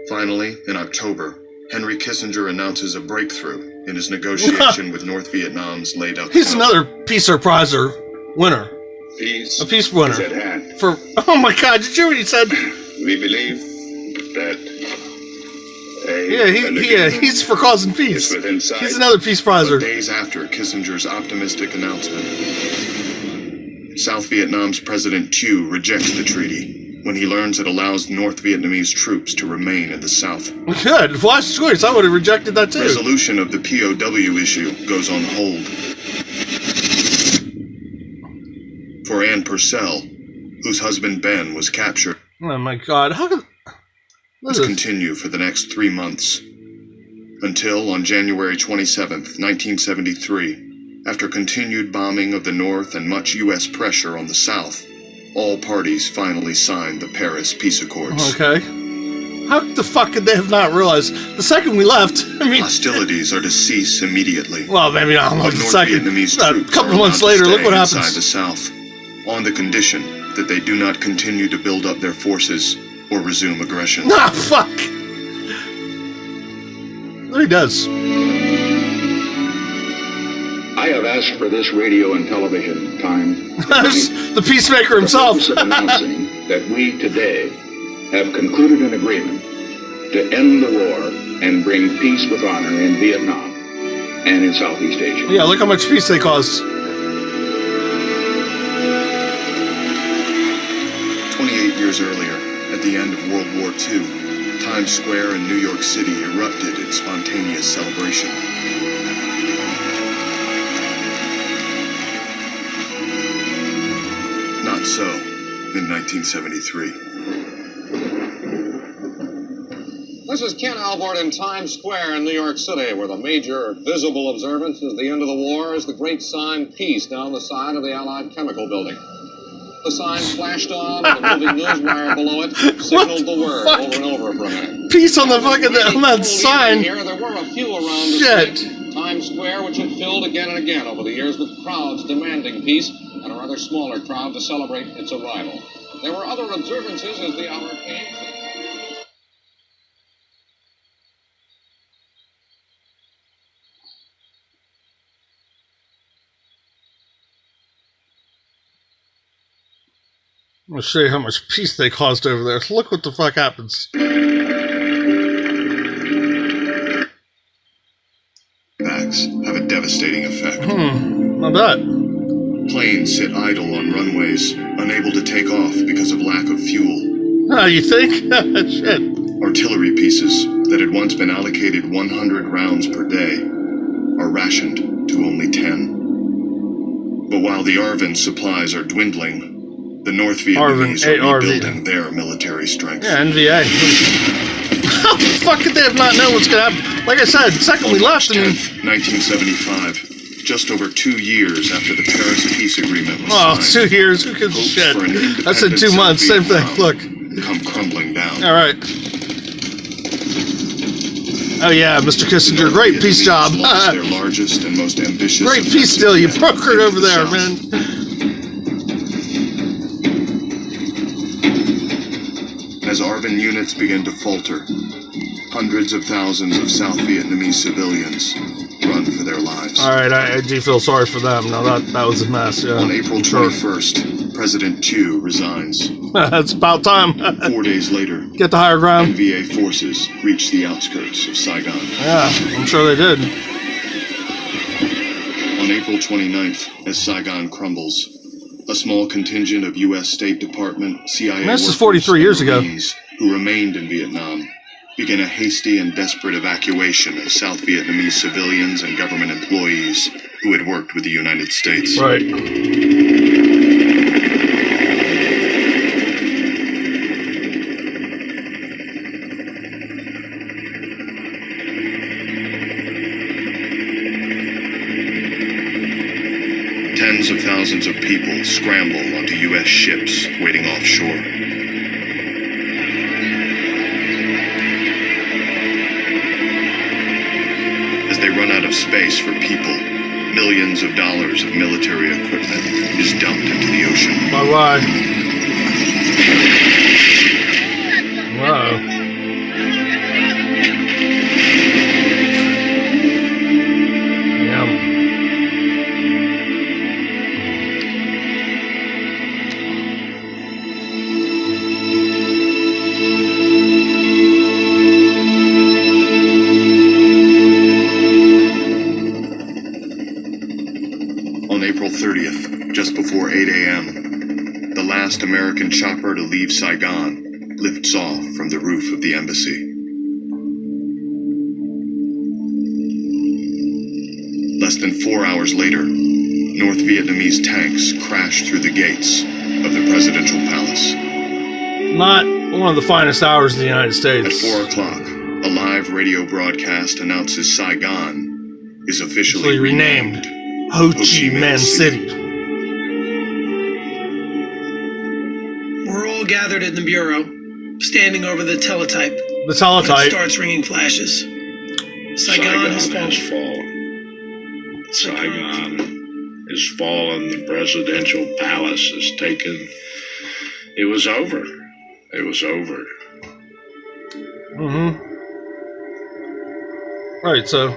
Finally, in October, Henry Kissinger announces a breakthrough in his negotiation with North Vietnam's laid-up. He's another Peace Prizer winner. Peace A peace winner. is at hand. For oh my God! Did you hear what he said? We believe that he's for causing peace. He's another Peace Prizer. Days after Kissinger's optimistic announcement, South Vietnam's President Thieu rejects the treaty when he learns it allows North Vietnamese troops to remain in the South. Good. Wise choice. I would have rejected that too. Resolution of the POW issue goes on hold. For Ann Purcell, whose husband Ben was captured. Oh my God! How could to continue for the next 3 months, until on January 27th, 1973, after continued bombing of the North and much U.S. pressure on the South, all parties finally signed the Paris Peace Accords. Okay. How the fuck could they have not realized? The second we left, I mean... Hostilities are to cease immediately. Well, maybe not the second. Vietnamese A couple of months later, look what happens. Inside the South, on the condition that they do not continue to build up their forces or resume aggression. Ah, fuck! There he does. I have asked for this radio and television time. The peacemaker himself. For the purpose of announcing that we today have concluded an agreement to end the war and bring peace with honor in Vietnam and in Southeast Asia. Yeah, look how much peace they caused. 28 years earlier, at the end of World War II, Times Square in New York City erupted in spontaneous celebration. Not so in 1973. This is Ken Albert in Times Square in New York City, where the major visible observance at the end of the war is the great sign Peace down the side of the Allied Chemical Building. The sign flashed on, and the moving newswire below it signaled the word over and over for a minute. Peace on the fucking on that sign. Here, there were a few around the street. Times Square, which had filled again and again over the years with crowds demanding peace, and a rather smaller crowd to celebrate its arrival. There were other observances as the hour came. I'm going to show you how much peace they caused over there. Look what the fuck happens. Attacks have a devastating effect. I bet. Planes sit idle on runways, unable to take off because of lack of fuel. You think? Shit. Artillery pieces that had once been allocated 100 rounds per day are rationed to only 10. But while the ARVN supplies are dwindling, the North Vietnamese are rebuilding their military strength. Yeah, NVA. How the fuck could they have not known what's going to happen? Like I said, second we left... 10th, 1975, just over 2 years after the Paris Peace Agreement was signed. 2 years? Who gives a shit? I said 2 months, same thing. Look. Come crumbling down. All right. Oh yeah, Mr. Kissinger, great peace job. Their largest and most ambitious. Great peace deal you brokered over there, man. As ARVN units begin to falter, hundreds of thousands of South Vietnamese civilians run for their lives. All right, I do feel sorry for them. No, that was a mess. Yeah. On April 21st, President Thieu resigns. It's about time. 4 days later, get the higher ground. NVA forces reach the outskirts of Saigon. Yeah, I'm sure they did. On April 29th, as Saigon crumbles, a small contingent of U.S. State Department, CIA this is 43 years ago, who remained in Vietnam begin a hasty and desperate evacuation of South Vietnamese civilians and government employees who had worked with the United States. Right. Tens of thousands of people scramble onto U.S. ships waiting offshore. As they run out of space for people, millions of dollars of military equipment is dumped into the ocean. Bye-bye. Wow. to leave Saigon lifts off from the roof of the embassy. Less than 4 hours later, North Vietnamese tanks crashed through the gates of the presidential palace. Not one of the finest hours in the United At States. 4 o'clock, a live radio broadcast announces Saigon is officially renamed Ho Chi Minh City. We're all gathered in the bureau, standing over the teletype. The When it teletype. starts ringing flashes. Saigon has fallen. Saigon has fallen. The presidential palace is taken. It was over. It was over. Right, so